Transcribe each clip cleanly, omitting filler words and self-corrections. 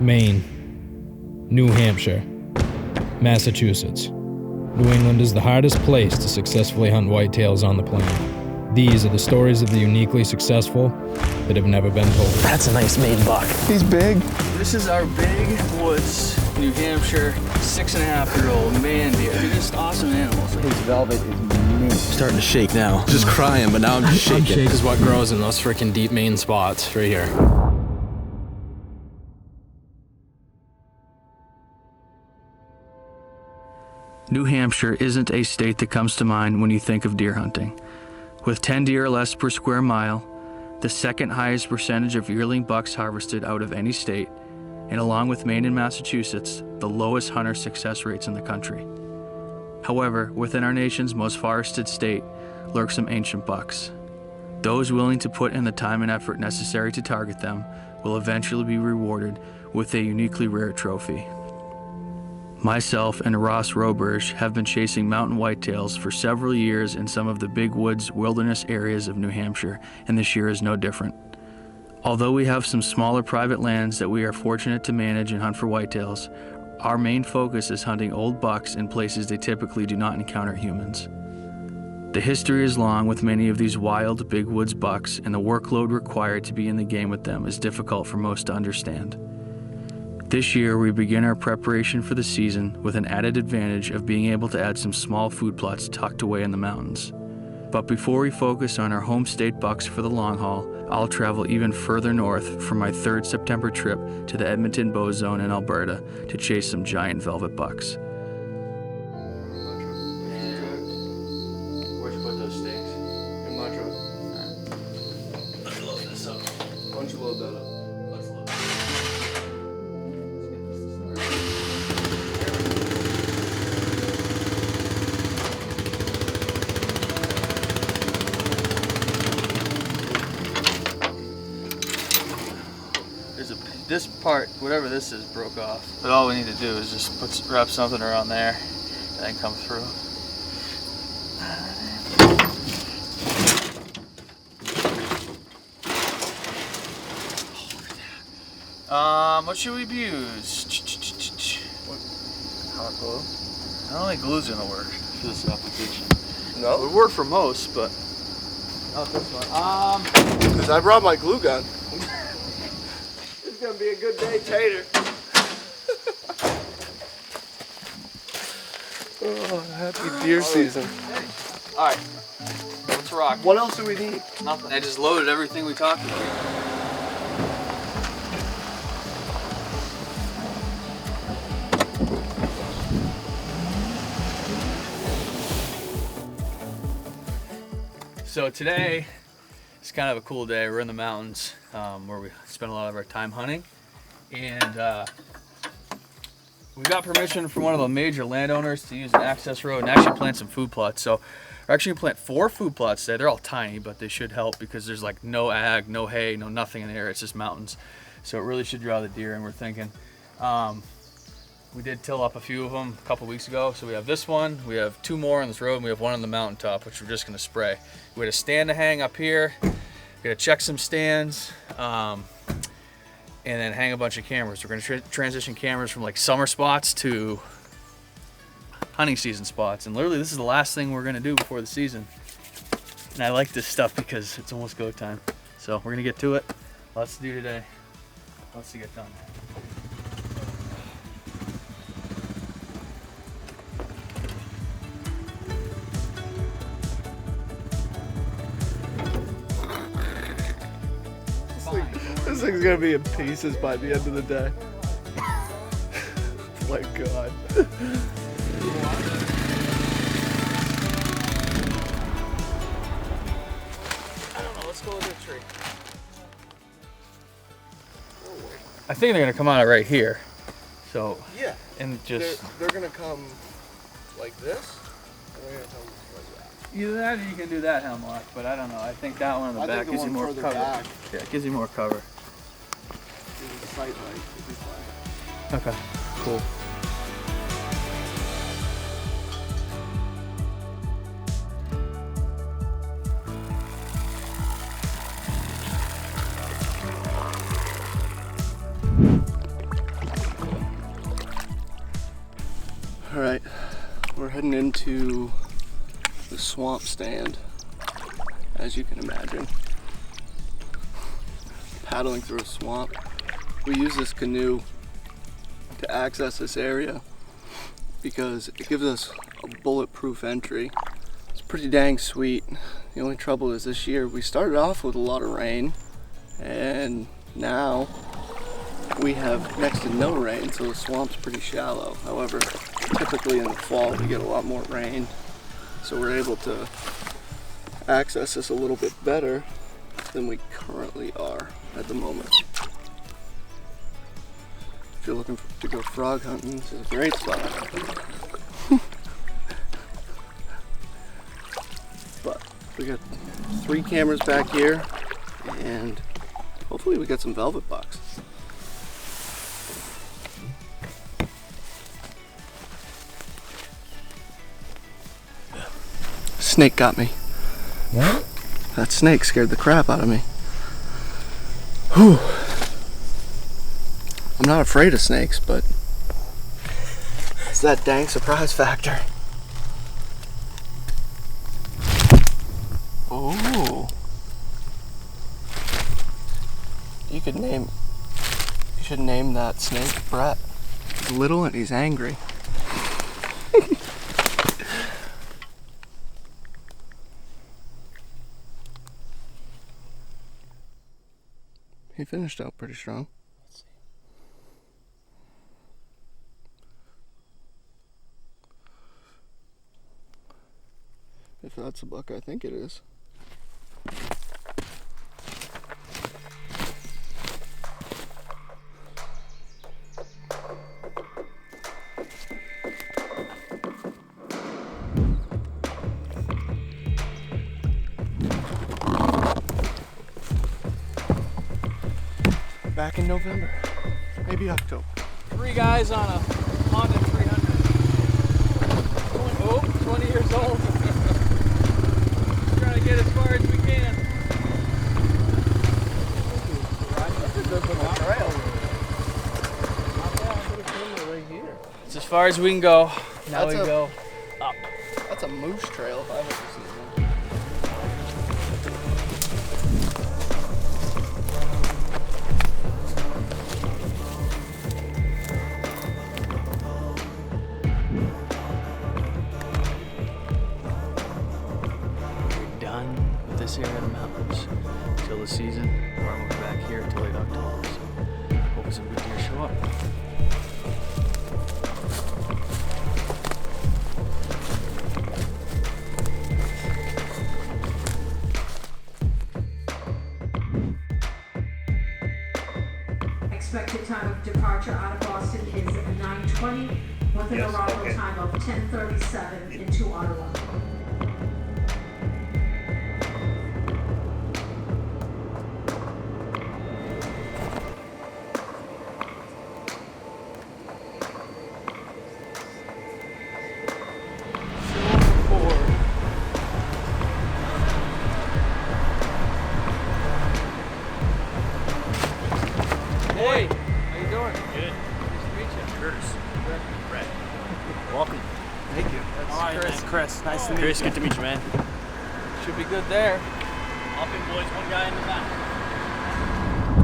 Maine, New Hampshire, Massachusetts. New England is the hardest place to successfully hunt whitetails on the planet. These are the stories of the uniquely successful that have never been told. That's a nice maiden buck. He's big. This is our Big Woods, New Hampshire, 6.5-year-old man deer. They're just awesome animals. His velvet is mint. Starting to shake now. Just crying, but now I'm just shaking. This is what grows in those freaking deep Maine spots right here. New Hampshire isn't a state that comes to mind when you think of deer hunting. With 10 deer or less per square mile, the second highest percentage of yearling bucks harvested out of any state, and along with Maine and Massachusetts, the lowest hunter success rates in the country. However, within our nation's most forested state lurk some ancient bucks. Those willing to put in the time and effort necessary to target them will eventually be rewarded with a uniquely rare trophy. Myself and Ross Roberge have been chasing mountain whitetails for several years in some of the big woods wilderness areas of New Hampshire, and this year is no different. Although we have some smaller private lands that we are fortunate to manage and hunt for whitetails, our main focus is hunting old bucks in places they typically do not encounter humans. The history is long with many of these wild big woods bucks, and the workload required to be in the game with them is difficult for most to understand. This year, we begin our preparation for the season with an added advantage of being able to add some small food plots tucked away in the mountains. But before we focus on our home state bucks for the long haul, I'll travel even further north for my 3rd September trip to the Edmonton Bow Zone in Alberta to chase some giant velvet bucks. Where'd you put those stakes? In my truck. Let's load this up. Why don't you load that up? Let's load this part, whatever this is, broke off. But all we need to do is just wrap something around there and then come through. What should we use? Hot glue? I don't think glue's gonna work for this application. No? It would work for most, but not this one. Because I brought my glue gun. It's gonna be a good day, Tater. Oh, happy deer season. All right, let's rock. What else do we need? Nothing. I just loaded everything we talked about. So today, it's kind of a cool day. We're in the mountains where we spend a lot of our time hunting. And we got permission from one of the major landowners to use an access road and actually plant some food plots. So we're actually gonna plant 4 food plots today. They're all tiny, but they should help because there's like no ag, no hay, no nothing in there. It's just mountains. So it really should draw the deer, and we're thinking. We did till up a few of them a couple weeks ago. So we have this one, we have 2 more on this road, and we have 1 on the mountaintop, which we're just gonna spray. We had a stand to hang up here. We gotta check some stands, and then hang a bunch of cameras. We're gonna transition cameras from like summer spots to hunting season spots. And literally this is the last thing we're gonna do before the season. And I like this stuff because it's almost go time. So we're gonna get to it. Lots to do today. Lots to get done. This thing's gonna be in pieces by the end of the day. My God. I don't know, let's go with the tree. I think they're gonna come out of right here. So Yeah. and just They're gonna come like this. Or they're gonna come like that. either that or you can do that hemlock, but I don't know. I think that one in the I back think the gives you one more further cover. back. Yeah, it gives you more cover. The sight light would be fine. Okay, cool. heading into the swamp stand, as you can imagine. Paddling through a swamp. We use this canoe to access this area because it gives us a bulletproof entry. It's pretty dang sweet. The only trouble is this year we started off with a lot of rain, and now we have next to no rain, so the swamp's pretty shallow. However, typically in the fall we get a lot more rain, so we're able to access this a little bit better than we currently are at the moment. If you're looking to go frog hunting, this is a great spot. But we got 3 cameras back here, and hopefully we get some velvet bucks. Snake got me. What? That snake scared the crap out of me. Whew. I'm not afraid of snakes, but it's that dang surprise factor. Oh. You should name that snake Brett. He's little and he's angry. He finished out pretty strong. Let's see. If that's a buck, I think it is. Back in November, maybe October. 3 guys on a Honda 300. Oh, 20 years old. Just trying to get as far as we can. That's a good little trail. It's as far as we can go. Now That's we go up. That's a moose trail if I've ever seen one. This area of the mountains till the season, or I'm moving back here until late October. So hoping some good deer show up. Expected time of departure out of Boston is 9:20 with an arrival time of 10:37 into Ottawa. Hey, how you doing? Good. Nice to meet you. Curtis. Brett. Welcome. Thank you. That's Chris. Chris, nice to meet you. Chris, good to meet you, man. Should be good there. Hop in, boys. 1 guy in the back.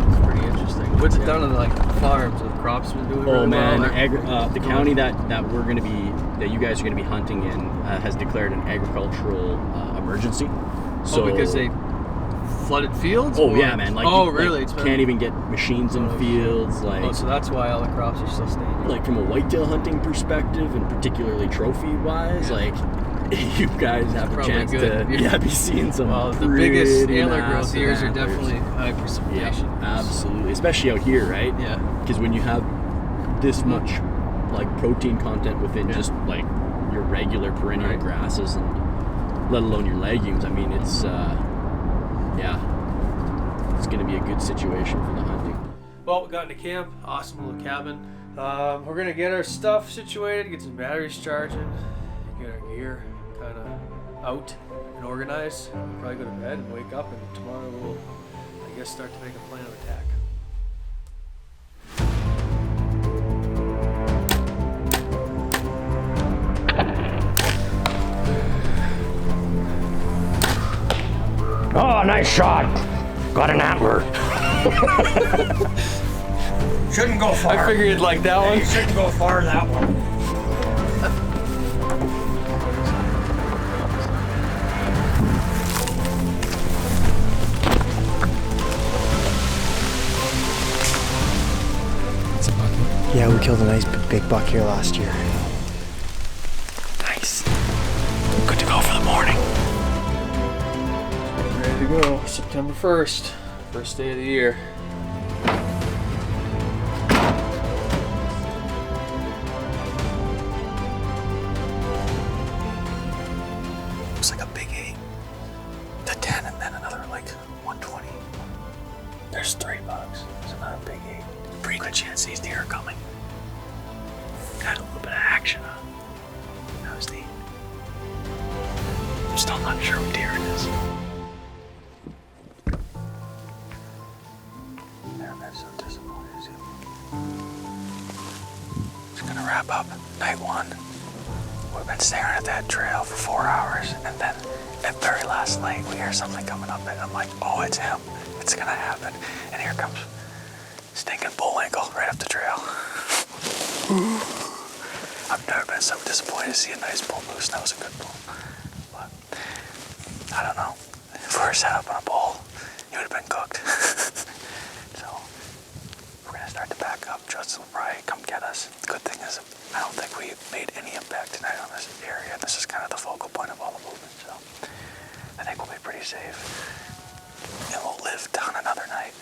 It's pretty interesting. What's it done on like farms with crops been doing? Oh really man, well? the county that you guys are gonna be hunting in has declared an agricultural emergency. So because they flooded fields? Oh or? yeah, man. Like, really? Like, can't even get machines in fields. Like, so that's why all the crops are still standing. like from a whitetail hunting perspective, and particularly trophy wise, like you guys have a probably chance good. to be seeing some. Well, the biggest pretty antler growth massive years are antlers. definitely high precipitation. Yeah, absolutely. Especially out here, right? Yeah. Because when you have this much like protein content within just like your regular perennial grasses, and let alone your legumes, I mean, it's it's going to be a good situation for the hunting. Well, we got into camp. Awesome little cabin. We're gonna get our stuff situated, get some batteries charging, get our gear kind of out and organized. We'll probably go to bed and wake up, and tomorrow we'll, I guess, start to make a plan of attack. Oh, nice shot. Got an antler. Shouldn't go far. I figured you'd like that one. You shouldn't go far that one. It's a bucket. Yeah, we killed a nice big buck here last year. Nice. Good to go for the morning. Ready to go. September 1st. First day of the year. Looks like a big 8 to 10 and then another like 120. There's 3 bucks. It's another big 8. Pretty good chance these deer are coming. Got a little bit of action on. That was neat. I'm still not sure what deer it is. I'm so disappointed. Just gonna wrap up night 1. We've been staring at that trail for 4 hours, and then at very last light, we hear something coming up, and I'm like, oh, it's him. It's gonna happen. And here comes stinking bullwinkle right up the trail. I've never been so disappointed to see a nice bull moose. That was a good bull. But I don't know. If we were set up on a bull, he would have been cooked. So we're gonna start to back up. Justin will probably come get us. The good thing is, I don't think we made any impact tonight on this area. This is kind of the focal point of all the movement, so I think we'll be pretty safe. And we'll live down another night.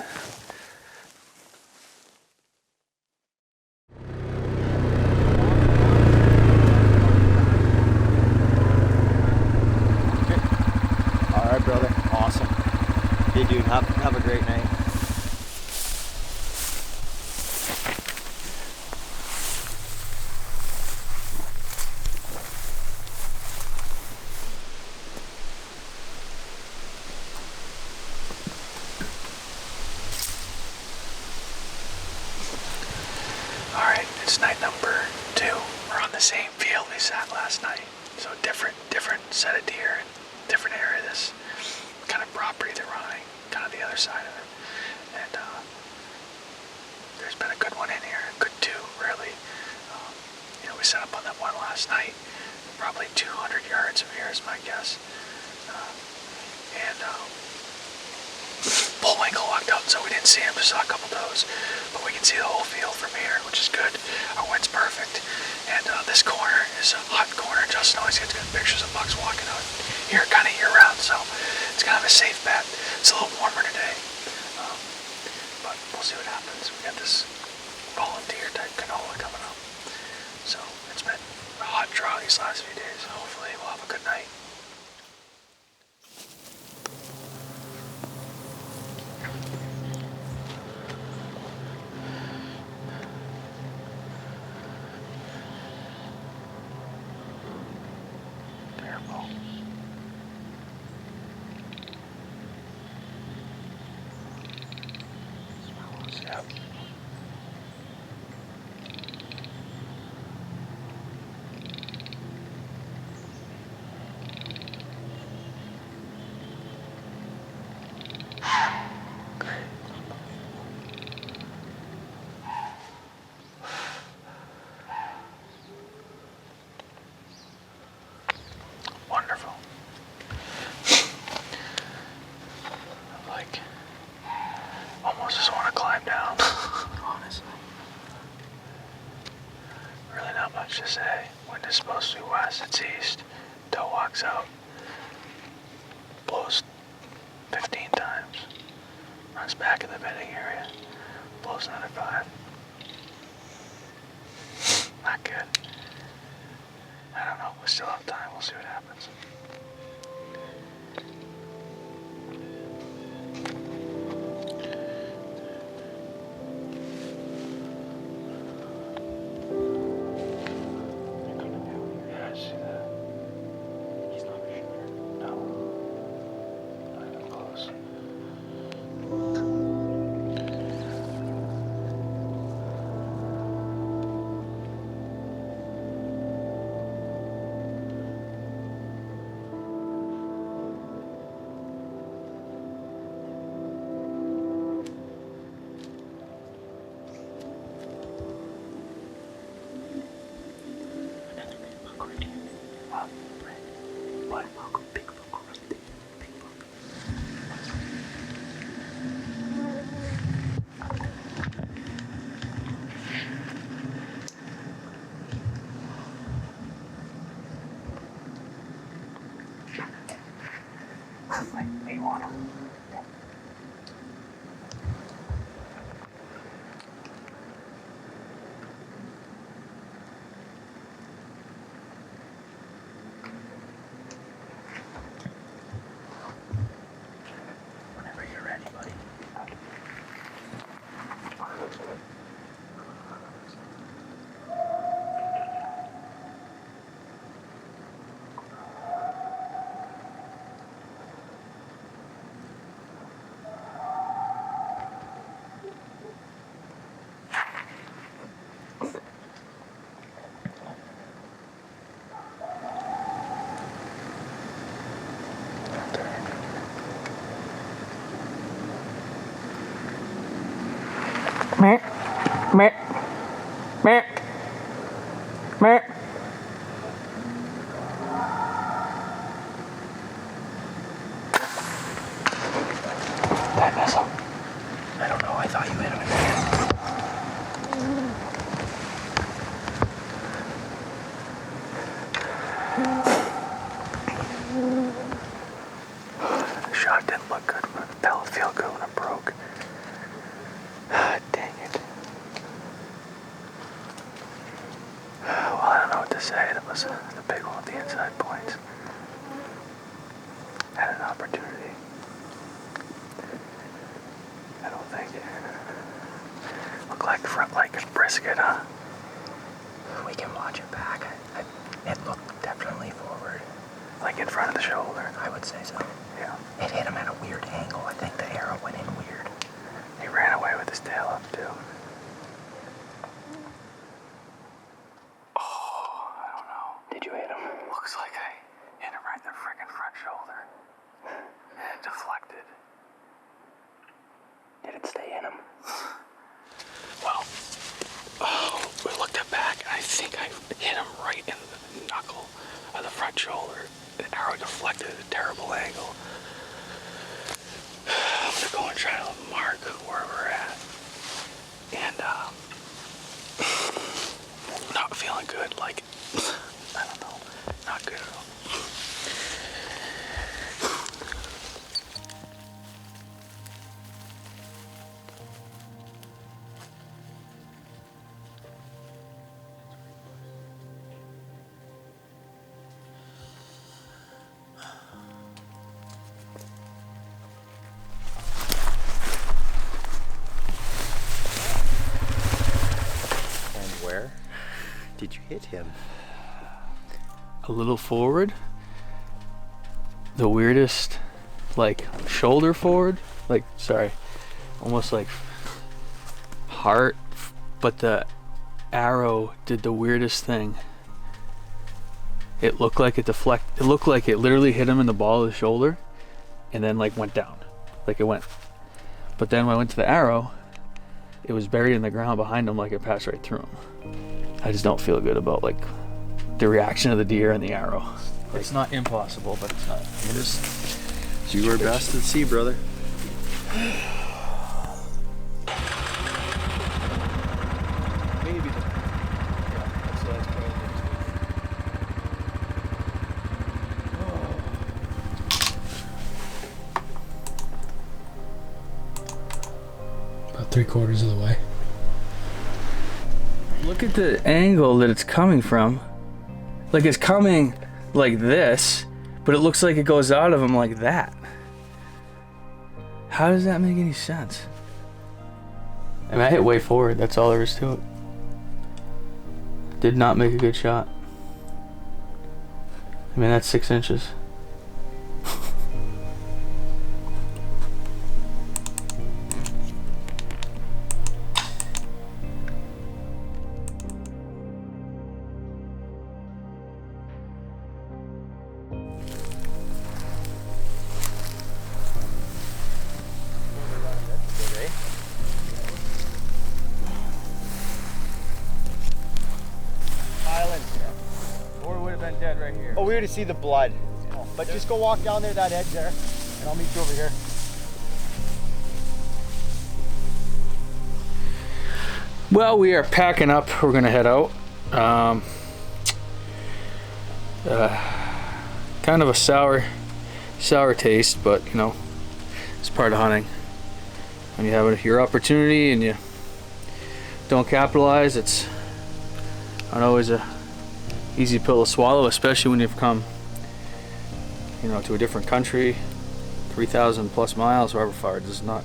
All right, brother. Awesome. Hey, dude. Have a great night. Alright, it's night number 2. We're on the same field we sat last night. So different set of deer, different area. This kind of property they're running, kind of the other side of it. And there's been a good one in here, good 2 really. We set up on that one last night, probably 200 yards from here is my guess. Bullwinkle walked out, so we didn't see him, just saw a couple does, but we can see the whole field from here, which is good. Our wind's perfect, and this corner is a hot corner. Justin always gets good pictures of bucks walking out here kind of year round, so it's kind of a safe bet. It's a little warmer today, but we'll see what happens. We got this volunteer type canola coming up, so it's been a hot draw these last few days. Hopefully we'll have a good night. Yep. Wonderful. Like, almost just want to climb down, honestly. Really not much to say. Wind is supposed to be west, it's east. Toe walks out. Blows 15 times. Runs back in the bedding area. Blows another 5. Not good. I don't know. We still have time. We'll see what happens. Yeah, I see that. He's not a shooter. No. Not even close. you want them. Whenever you're ready, buddy. Meh. Meh. Meh. Meh. That missile. I don't know. I thought you hit him in the head. The shot didn't look good, but it felt feel good when it broke. Dang it. Well, I don't know what to say. That was the big one with the inside points. Had an opportunity. I don't think. Look like front like a brisket, huh? We can watch it back. It looked definitely forward. Like in front of the shoulder? I would say so. Yeah. It hit him at a weird angle. I think the arrow went in weird. He ran away with his tail up, too. Oh, I don't know. Did you hit him? Looks like I hit him right in the freaking front shoulder. And it deflected. Did it stay in him? Well, we looked at back, and I think I hit him right in the knuckle of the front shoulder. The arrow deflected at a terrible angle. I'm gonna go and try to mark where we're at. And, not feeling good, like, I don't know, not good at all. Where did you hit him? A little forward. The weirdest, like shoulder forward. Like, sorry, almost like heart. But the arrow did the weirdest thing. It looked like it deflected. It looked like it literally hit him in the ball of the shoulder and then like went down. Like it went. But then when I went to the arrow, it was buried in the ground behind him, like it passed right through him. I just don't feel good about like the reaction of the deer and the arrow. It's not impossible, but it's not. You just do your best at sea, brother. Maybe. Yeah, that's probably About 3/4 of the way. Look at the angle that it's coming from. Like it's coming like this, but it looks like it goes out of him like that. How does that make any sense? I mean, I hit way forward, that's all there is to it. Did not make a good shot. I mean, that's 6 inches. Dead right here. Oh, we already see the blood. But just go walk down there, that edge there, and I'll meet you over here. Well, we are packing up. We're gonna head out. Kind of a sour taste, but you know, It's part of hunting. When you have your opportunity and you don't capitalize, it's not always a easy pill to swallow, especially when you've come, you know, to a different country, 3,000 plus miles, however far. It's not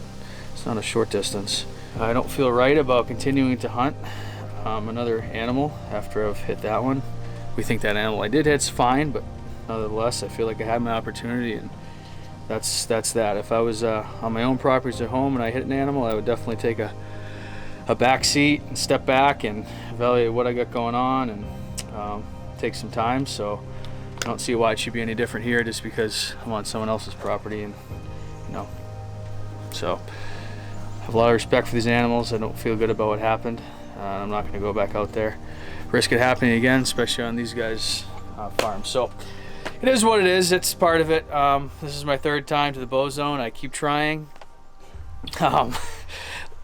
a short distance. I don't feel right about continuing to hunt another animal after I've hit that one. We think that animal I did hit's fine, but nonetheless, I feel like I had my opportunity, and that's that. If I was on my own properties at home and I hit an animal, I would definitely take a back seat and step back and evaluate what I got going on and take some time. So I don't see why it should be any different here just because I'm on someone else's property, and you know. So I have a lot of respect for these animals. I don't feel good about what happened. I'm not going to go back out there, risk it happening again, especially on these guys' farms. So it is what it is. It's part of it. This is my third time to the bow zone. I keep trying.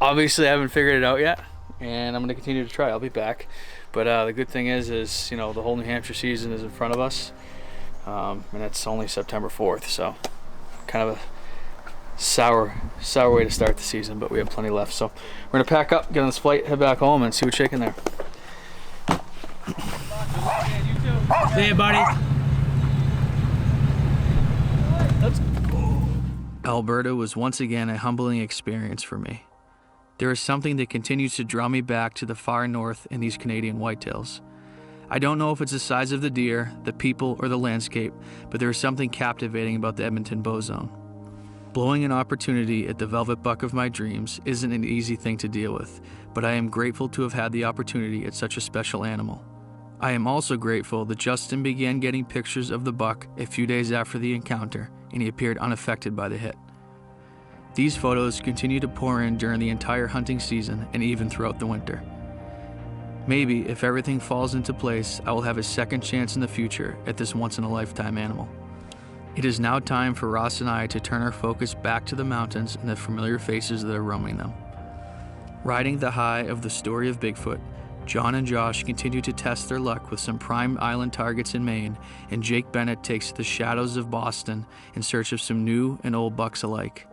Obviously, I haven't figured it out yet, and I'm going to continue to try. I'll be back. But the good thing is you know, the whole New Hampshire season is in front of us, and it's only September 4th, so kind of a sour way to start the season, but we have plenty left. So we're gonna pack up, get on this flight, head back home, and see what's shaking there. See you, buddy. Alberta was once again a humbling experience for me. There is something that continues to draw me back to the far north in these Canadian whitetails. I don't know if it's the size of the deer, the people, or the landscape, but there is something captivating about the Edmonton bow zone. Blowing an opportunity at the velvet buck of my dreams isn't an easy thing to deal with, but I am grateful to have had the opportunity at such a special animal. I am also grateful that Justin began getting pictures of the buck a few days after the encounter, and he appeared unaffected by the hit. These photos continue to pour in during the entire hunting season and even throughout the winter. Maybe, if everything falls into place, I will have a second chance in the future at this once-in-a-lifetime animal. It is now time for Ross and I to turn our focus back to the mountains and the familiar faces that are roaming them. Riding the high of the story of Bigfoot, John and Josh continue to test their luck with some prime island targets in Maine, and Jake Bennett takes to the shadows of Boston in search of some new and old bucks alike.